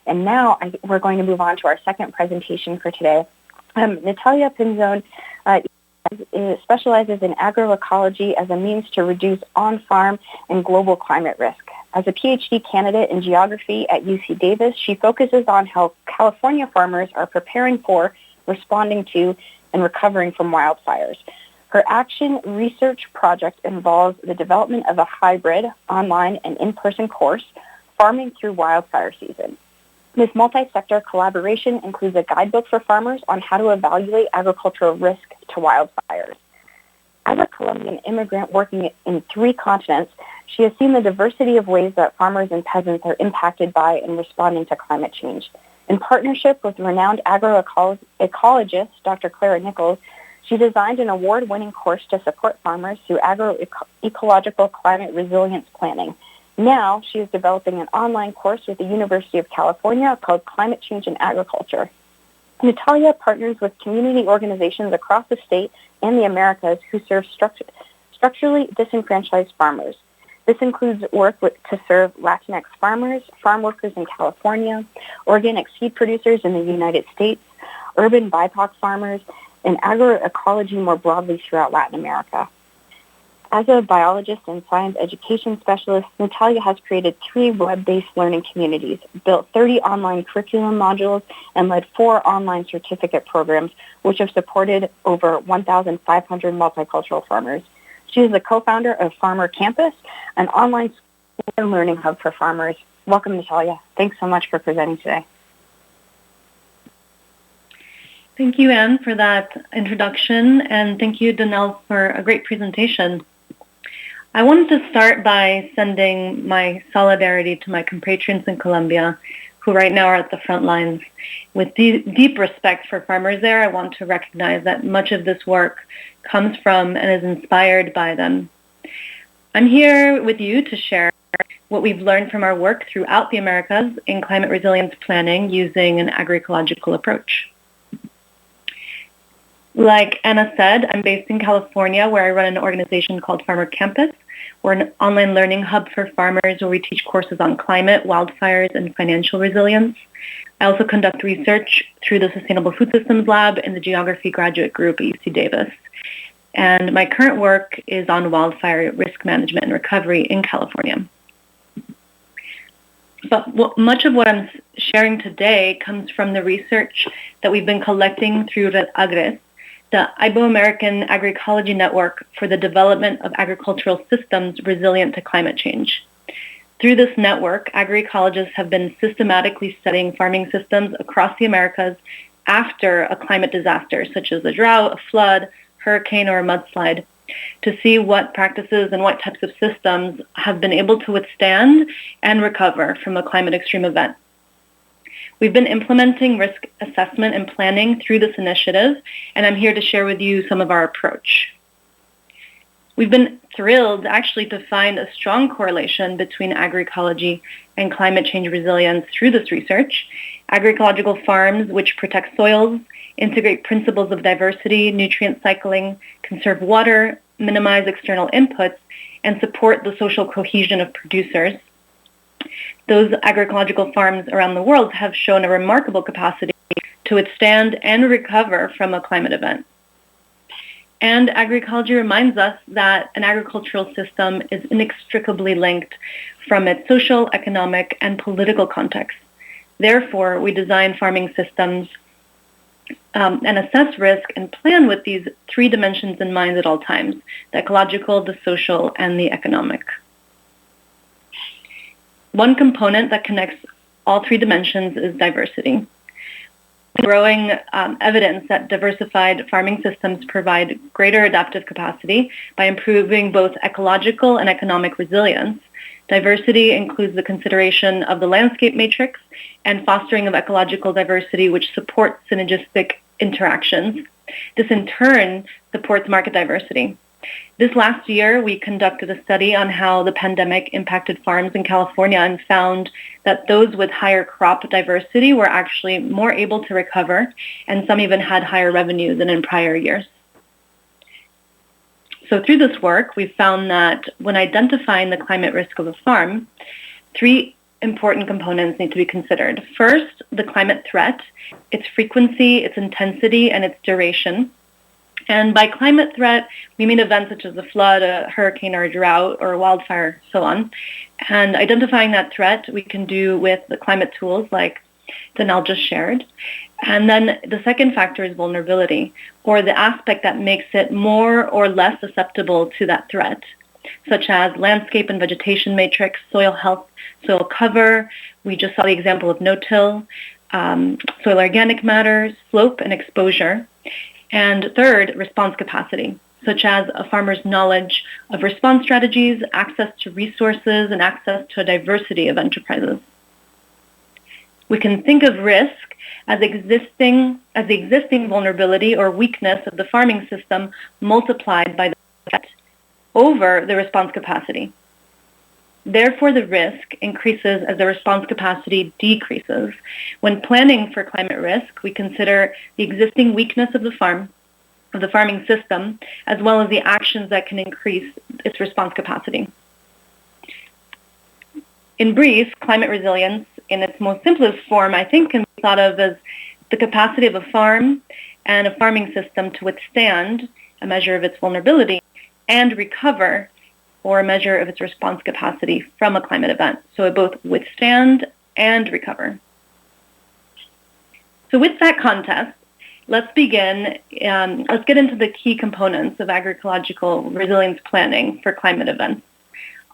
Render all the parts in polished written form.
And now we're going to move on to our second presentation for today. Natalia Pinzón specializes in agroecology as a means to reduce on-farm and global climate risk. As a PhD candidate in geography at UC Davis, she focuses on how California farmers are preparing for, responding to, and recovering from wildfires. Her action research project involves the development of a hybrid, online and in-person course, Farming Through Wildfire Season. This multi-sector collaboration includes a guidebook for farmers on how to evaluate agricultural risk to wildfires. As a Colombian immigrant working in 3 continents, she has seen the diversity of ways that farmers and peasants are impacted by and responding to climate change. In partnership with renowned agroecologist Dr. Clara Nichols, she designed an award-winning course to support farmers through agroecological climate resilience planning. Now, she is developing an online course with the University of California called Climate Change in Agriculture. Natalia partners with community organizations across the state and the Americas who serve structurally disenfranchised farmers. This includes work to serve Latinx farmers, farm workers in California, organic seed producers in the United States, urban BIPOC farmers, and agroecology more broadly throughout Latin America. As a biologist and science education specialist, Natalia has created 3 web-based learning communities, built 30 online curriculum modules, and led 4 online certificate programs, which have supported over 1,500 multicultural farmers. She is the co-founder of Farmer Campus, an online school and learning hub for farmers. Welcome, Natalia. Thanks so much for presenting today. Thank you, Anne, for that introduction, and thank you, Danelle, for a great presentation. I wanted to start by sending my solidarity to my compatriots in Colombia, who right now are at the front lines. With deep respect for farmers there, I want to recognize that much of this work comes from and is inspired by them. I'm here with you to share what we've learned from our work throughout the Americas in climate resilience planning using an agroecological approach. Like Anna said, I'm based in California, where I run an organization called Farmer Campus. We're an online learning hub for farmers where we teach courses on climate, wildfires, and financial resilience. I also conduct research through the Sustainable Food Systems Lab in the Geography Graduate Group at UC Davis. And my current work is on wildfire risk management and recovery in California. But much of what I'm sharing today comes from the research that we've been collecting through Red Agres, the Iberoamerican Agroecology Network for the Development of Agricultural Systems Resilient to Climate Change. Through this network, agroecologists have been systematically studying farming systems across the Americas after a climate disaster, such as a drought, a flood, hurricane, or a mudslide, to see what practices and what types of systems have been able to withstand and recover from a climate extreme event. We've been implementing risk assessment and planning through this initiative, and I'm here to share with you some of our approach. We've been thrilled actually to find a strong correlation between agroecology and climate change resilience through this research. Agroecological farms, which protect soils, integrate principles of diversity, nutrient cycling, conserve water, minimize external inputs, and support the social cohesion of producers. Those agroecological farms around the world have shown a remarkable capacity to withstand and recover from a climate event. And agroecology reminds us that an agricultural system is inextricably linked from its social, economic, and political context. Therefore, we design farming systems and assess risk and plan with these 3 dimensions in mind at all times: the ecological, the social, and the economic. One component that connects all 3 dimensions is diversity. Growing evidence that diversified farming systems provide greater adaptive capacity by improving both ecological and economic resilience. Diversity includes the consideration of the landscape matrix and fostering of ecological diversity, which supports synergistic interactions. This in turn supports market diversity. This last year, we conducted a study on how the pandemic impacted farms in California and found that those with higher crop diversity were actually more able to recover, and some even had higher revenue than in prior years. So through this work, we found that when identifying the climate risk of a farm, 3 important components need to be considered. First, the climate threat, its frequency, its intensity, and its duration. And by climate threat, we mean events such as a flood, a hurricane, or a drought, or a wildfire, so on. And identifying that threat we can do with the climate tools like Danelle just shared. And then the second factor is vulnerability, or the aspect that makes it more or less susceptible to that threat, such as landscape and vegetation matrix, soil health, soil cover. We just saw the example of no-till, soil organic matter, slope, and exposure. And third, response capacity, such as a farmer's knowledge of response strategies, access to resources, and access to a diversity of enterprises. We can think of risk as the existing vulnerability or weakness of the farming system multiplied by the threat over the response capacity. Therefore, the risk increases as the response capacity decreases. When planning for climate risk, we consider the existing weakness of the farming system, as well as the actions that can increase its response capacity. In brief, climate resilience, in its most simplest form, I think can be thought of as the capacity of a farm and a farming system to withstand a measure of its vulnerability and recover, or a measure of its response capacity from a climate event. So it both withstand and recover. So with that context, let's begin. Let's get into the key components of agroecological resilience planning for climate events.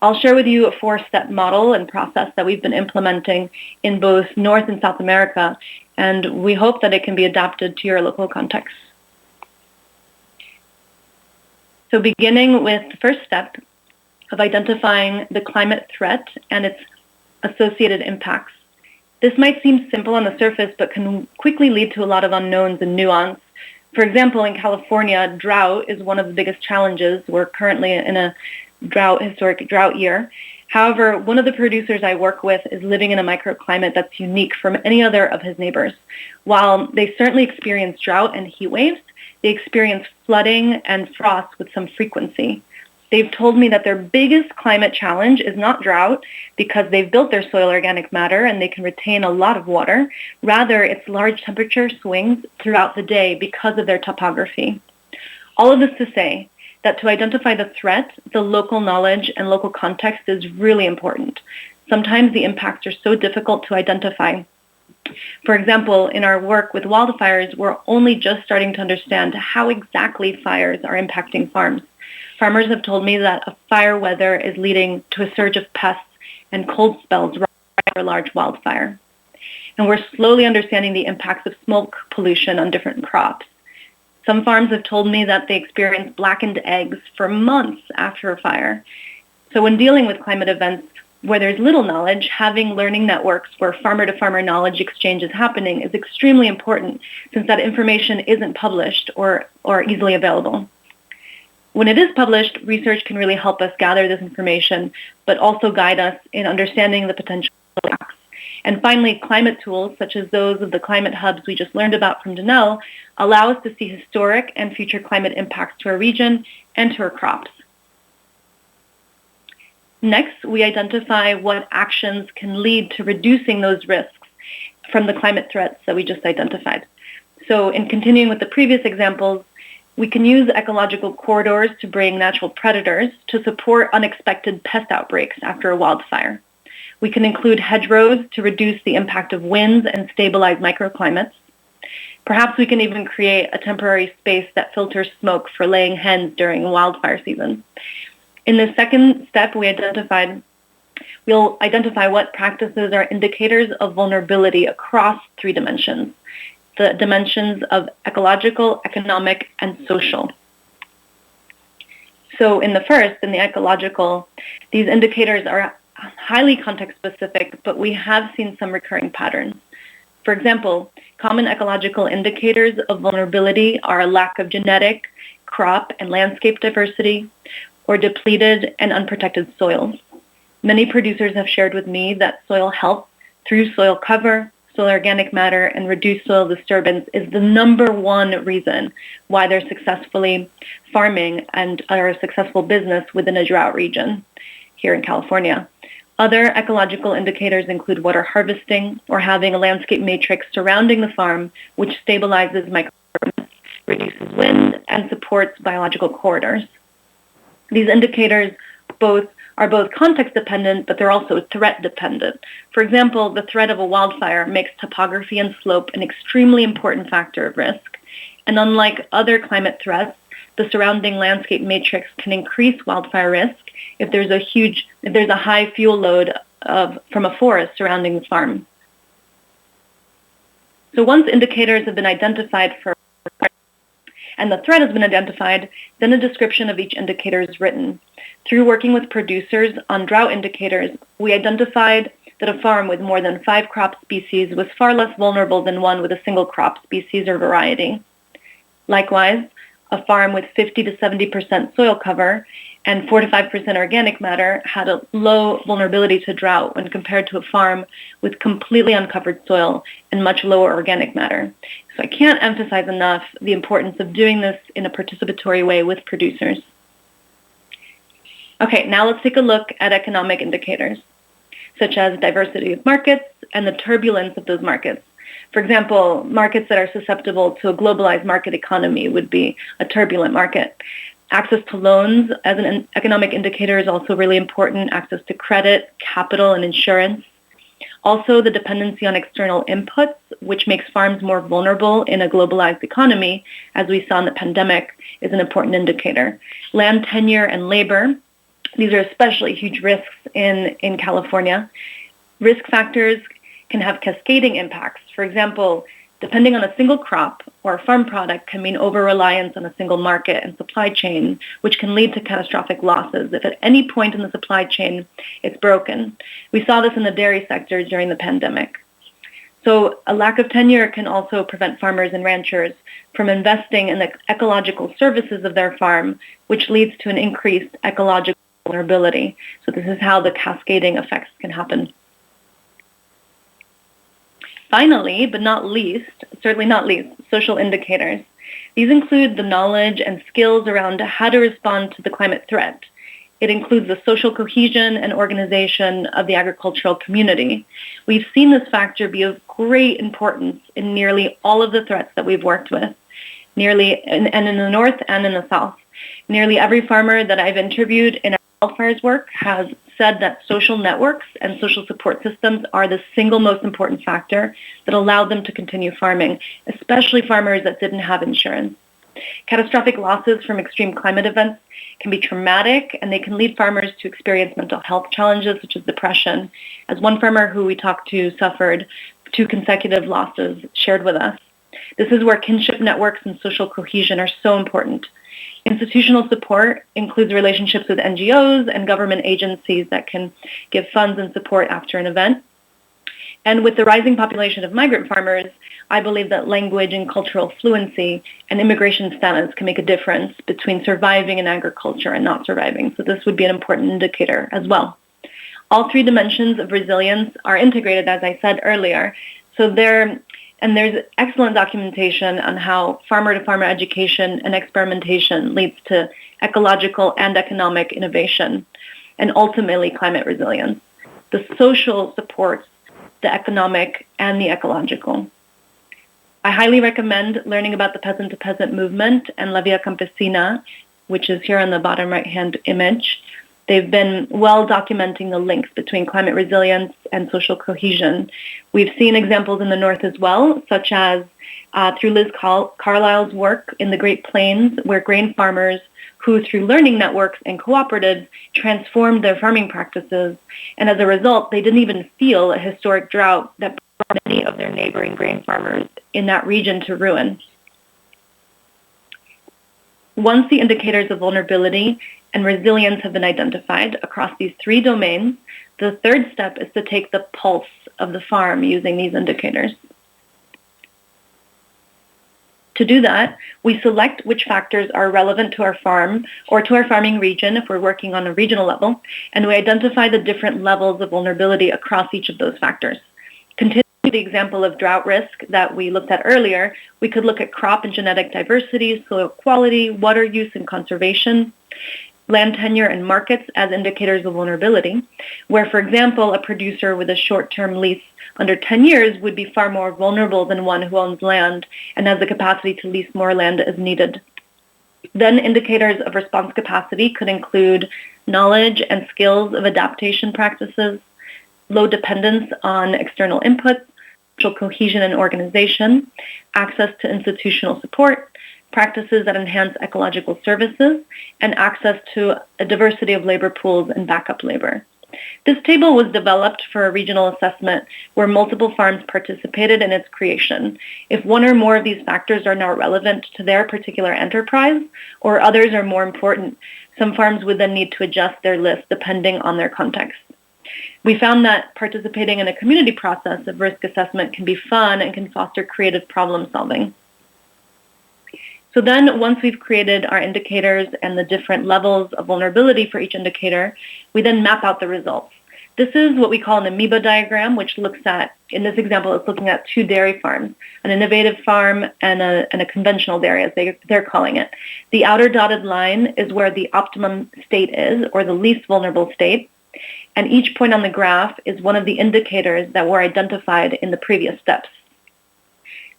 I'll share with you a 4-step model and process that we've been implementing in both North and South America, and we hope that it can be adapted to your local context. So beginning with the first step of identifying the climate threat and its associated impacts. This might seem simple on the surface, but can quickly lead to a lot of unknowns and nuance. For example, in California, drought is one of the biggest challenges. We're currently in a historic drought year. However, one of the producers I work with is living in a microclimate that's unique from any other of his neighbors. While they certainly experience drought and heat waves, they experience flooding and frost with some frequency. They've told me that their biggest climate challenge is not drought because they've built their soil organic matter and they can retain a lot of water. Rather, it's large temperature swings throughout the day because of their topography. All of this to say that to identify the threat, the local knowledge and local context is really important. Sometimes the impacts are so difficult to identify. For example, in our work with wildfires, we're only just starting to understand how exactly fires are impacting farms. Farmers have told me that a fire weather is leading to a surge of pests and cold spells right after a large wildfire. And we're slowly understanding the impacts of smoke pollution on different crops. Some farms have told me that they experience blackened eggs for months after a fire. So when dealing with climate events where there's little knowledge, having learning networks where farmer-to-farmer knowledge exchange is happening is extremely important, since that information isn't published or easily available. When it is published, research can really help us gather this information, but also guide us in understanding the potential impacts. And finally, climate tools, such as those of the climate hubs we just learned about from Danelle, allow us to see historic and future climate impacts to our region and to our crops. Next, we identify what actions can lead to reducing those risks from the climate threats that we just identified. So in continuing with the previous examples, we can use ecological corridors to bring natural predators to support unexpected pest outbreaks after a wildfire. We can include hedgerows to reduce the impact of winds and stabilize microclimates. Perhaps we can even create a temporary space that filters smoke for laying hens during wildfire season. In the second step, we'll identify what practices are indicators of vulnerability across 3 dimensions. The dimensions of ecological, economic, and social. So in the ecological, these indicators are highly context-specific, but we have seen some recurring patterns. For example, common ecological indicators of vulnerability are a lack of genetic, crop, and landscape diversity, or depleted and unprotected soils. Many producers have shared with me that soil health through soil cover, soil organic matter, and reduced soil disturbance is the number one reason why they're successfully farming and are a successful business within a drought region here in California. Other ecological indicators include water harvesting or having a landscape matrix surrounding the farm, which stabilizes microclimates, reduces wind, and supports biological corridors. These indicators are both context-dependent, but they're also threat-dependent. For example, the threat of a wildfire makes topography and slope an extremely important factor of risk. And unlike other climate threats, the surrounding landscape matrix can increase wildfire risk if there's a high fuel load from a forest surrounding the farm. So once indicators have been identified and the threat has been identified, then a description of each indicator is written. Through working with producers on drought indicators, we identified that a farm with more than 5 crop species was far less vulnerable than one with a single crop species or variety. Likewise, a farm with 50 to 70% soil cover and 4 to 5% organic matter had a low vulnerability to drought when compared to a farm with completely uncovered soil and much lower organic matter. So I can't emphasize enough the importance of doing this in a participatory way with producers. Okay, now let's take a look at economic indicators, such as diversity of markets and the turbulence of those markets. For example, markets that are susceptible to a globalized market economy would be a turbulent market. Access to loans as an economic indicator is also really important, access to credit, capital, and insurance. Also, the dependency on external inputs, which makes farms more vulnerable in a globalized economy, as we saw in the pandemic, is an important indicator. Land tenure and labor, these are especially huge risks in California. Risk factors can have cascading impacts. For example, depending on a single crop or farm product can mean over-reliance on a single market and supply chain, which can lead to catastrophic losses if at any point in the supply chain it's broken. We saw this in the dairy sector during the pandemic. So a lack of tenure can also prevent farmers and ranchers from investing in the ecological services of their farm, which leads to an increased ecological vulnerability. So this is how the cascading effects can happen. Finally, but not least, certainly not least, social indicators. These include the knowledge and skills around how to respond to the climate threat. It includes the social cohesion and organization of the agricultural community. We've seen this factor be of great importance in nearly all of the threats that we've worked with, and in the north and in the south. Nearly every farmer that I've interviewed in our wildfires work has said that social networks and social support systems are the single most important factor that allowed them to continue farming, especially farmers that didn't have insurance. Catastrophic losses from extreme climate events can be traumatic, and they can lead farmers to experience mental health challenges such as depression. As one farmer who we talked to suffered 2 consecutive losses shared with us. This is where kinship networks and social cohesion are so important. Institutional support includes relationships with NGOs and government agencies that can give funds and support after an event. And with the rising population of migrant farmers, I believe that language and cultural fluency and immigration status can make a difference between surviving in agriculture and not surviving. So this would be an important indicator as well. All 3 dimensions of resilience are integrated, as I said earlier. There's excellent documentation on how farmer-to-farmer education and experimentation leads to ecological and economic innovation, and ultimately climate resilience. The social supports the economic and the ecological. I highly recommend learning about the peasant-to-peasant movement and La Via Campesina, which is here on the bottom right-hand image. They've been well documenting the links between climate resilience and social cohesion. We've seen examples in the north as well, such as through Liz Carlisle's work in the Great Plains, where grain farmers who, through learning networks and cooperatives, transformed their farming practices. And as a result, they didn't even feel a historic drought that brought many of their neighboring grain farmers in that region to ruin. Once the indicators of vulnerability and resilience have been identified across these 3 domains, the third step is to take the pulse of the farm using these indicators. To do that, we select which factors are relevant to our farm or to our farming region if we're working on a regional level, and we identify the different levels of vulnerability across each of those factors. Continue the example of drought risk that we looked at earlier, we could look at crop and genetic diversity, soil quality, water use and conservation. land tenure and markets as indicators of vulnerability, where, for example, a producer with a short-term lease under 10 years would be far more vulnerable than one who owns land and has the capacity to lease more land as needed. Then indicators of response capacity could include knowledge and skills of adaptation practices, low dependence on external inputs, social cohesion and organization, access to institutional support, practices that enhance ecological services, and access to a diversity of labor pools and backup labor. This table was developed for a regional assessment where multiple farms participated in its creation. If one or more of these factors are not relevant to their particular enterprise, or others are more important, some farms would then need to adjust their list depending on their context. We found that participating in a community process of risk assessment can be fun and can foster creative problem solving. So then, once we've created our indicators and the different levels of vulnerability for each indicator, we then map out the results. This is what we call an Amiibo diagram, which looks at, in this example, it's looking at two dairy farms, an innovative farm and a conventional dairy, as they're calling it. The outer dotted line is where the optimum state is, or the least vulnerable state, and each point on the graph is one of the indicators that were identified in the previous steps.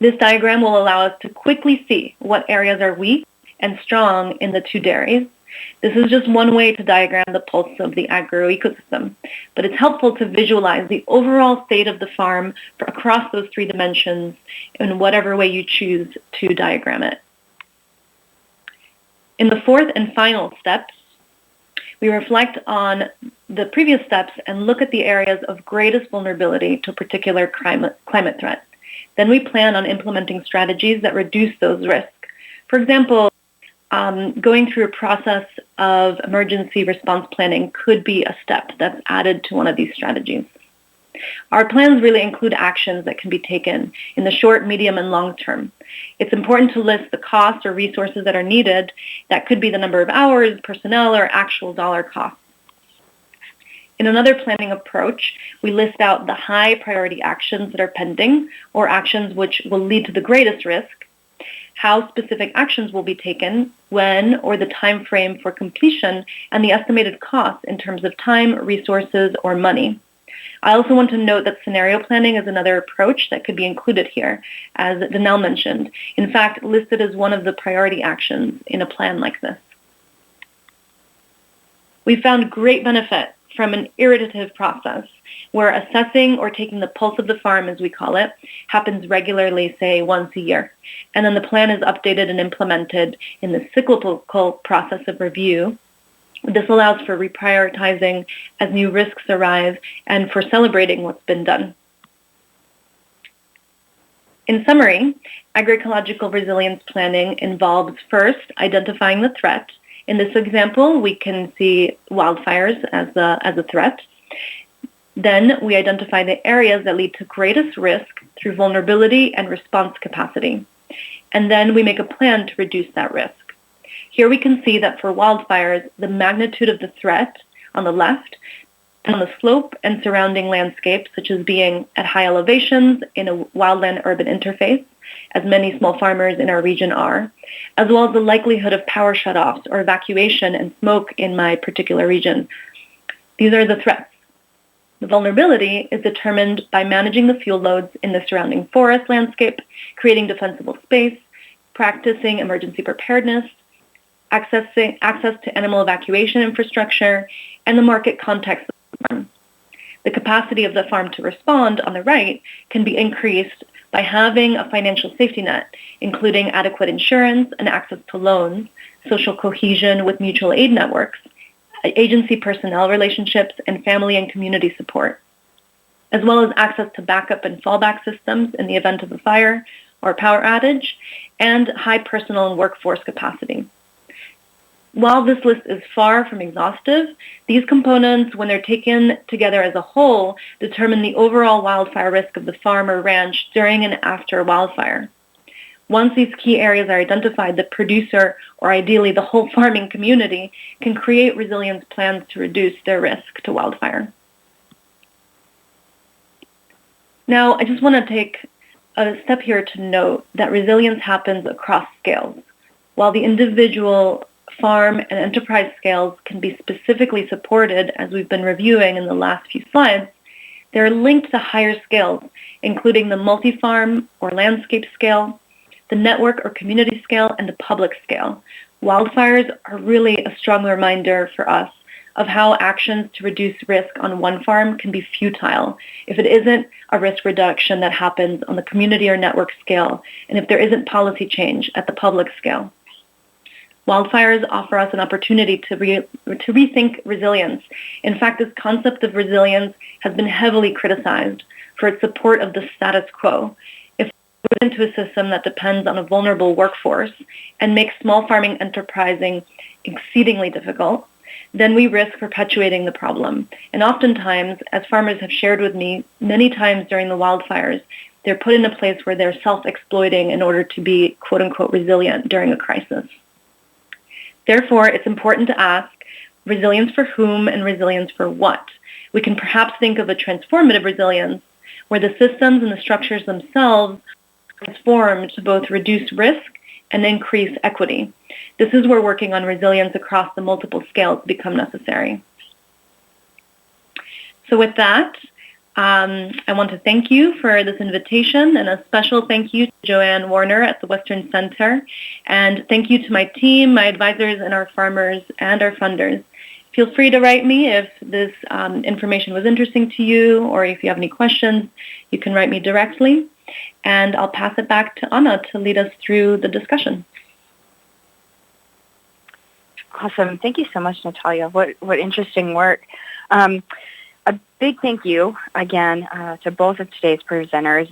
This diagram will allow us to quickly see what areas are weak and strong in the two dairies. This is just one way to diagram the pulse of the agroecosystem, but it's helpful to visualize the overall state of the farm across those three dimensions in whatever way you choose to diagram it. In the fourth and final step, we reflect on the previous steps and look at the areas of greatest vulnerability to a particular climate threat. Then we plan on implementing strategies that reduce those risks. For example, going through a process of emergency response planning could be a step that's added to one of these strategies. Our plans really include actions that can be taken in the short, medium, and long term. It's important to list the costs or resources that are needed. That could be the number of hours, personnel, or actual dollar costs. In another planning approach, we list out the high priority actions that are pending or actions which will lead to the greatest risk, how specific actions will be taken, when, or the time frame for completion, and the estimated costs in terms of time, resources, or money. I also want to note that scenario planning is another approach that could be included here, as Danelle mentioned. In fact, listed as one of the priority actions in a plan like this. We found great benefit from an iterative process where assessing or taking the pulse of the farm, as we call it, happens regularly, say once a year. And then the plan is updated and implemented in the cyclical process of review. This allows for reprioritizing as new risks arise and for celebrating what's been done. In summary, agroecological resilience planning involves first identifying the threat. In this example, we can see wildfires as a threat. Then we identify the areas that lead to greatest risk through vulnerability and response capacity. And then we make a plan to reduce that risk. Here we can see that for wildfires, the magnitude of the threat on the left, on the slope and surrounding landscape, such as being at high elevations in a wildland-urban interface, as many small farmers in our region are, as well as the likelihood of power shutoffs or evacuation and smoke in my particular region. These are the threats. The vulnerability is determined by managing the fuel loads in the surrounding forest landscape, creating defensible space, practicing emergency preparedness, access to animal evacuation infrastructure, and the market context of the farm. The capacity of the farm to respond on the right can be increased by having a financial safety net, including adequate insurance and access to loans, social cohesion with mutual aid networks, agency personnel relationships, and family and community support, as well as access to backup and fallback systems in the event of a fire or power outage, and high personal and workforce capacity. While this list is far from exhaustive, these components, when they're taken together as a whole, determine the overall wildfire risk of the farm or ranch during and after a wildfire. Once these key areas are identified, the producer, or ideally the whole farming community, can create resilience plans to reduce their risk to wildfire. Now, I just want to take a step here to note that resilience happens across scales. While the individual farm, and enterprise scales can be specifically supported, as we've been reviewing in the last few slides, they're linked to higher scales, including the multi-farm or landscape scale, the network or community scale, and the public scale. Wildfires are really a strong reminder for us of how actions to reduce risk on one farm can be futile if it isn't a risk reduction that happens on the community or network scale, and if there isn't policy change at the public scale. Wildfires offer us an opportunity to rethink resilience. In fact, this concept of resilience has been heavily criticized for its support of the status quo. If we move into a system that depends on a vulnerable workforce and makes small farming enterprising exceedingly difficult, then we risk perpetuating the problem. And oftentimes, as farmers have shared with me many times during the wildfires, they're put in a place where they're self-exploiting in order to be quote-unquote resilient during a crisis. Therefore, it's important to ask, resilience for whom and resilience for what? We can perhaps think of a transformative resilience where the systems and the structures themselves are transformed to both reduce risk and increase equity. This is where working on resilience across the multiple scales become necessary. So with that, I want to thank you for this invitation, and a special thank you to Joanne Warner at the Western Center, and thank you to my team, my advisors, and our farmers and our funders. Feel free to write me if this information was interesting to you, or if you have any questions, you can write me directly, and I'll pass it back to Anna to lead us through the discussion. Awesome. Thank you so much, Natalia. What interesting work. A big thank you, again, to both of today's presenters.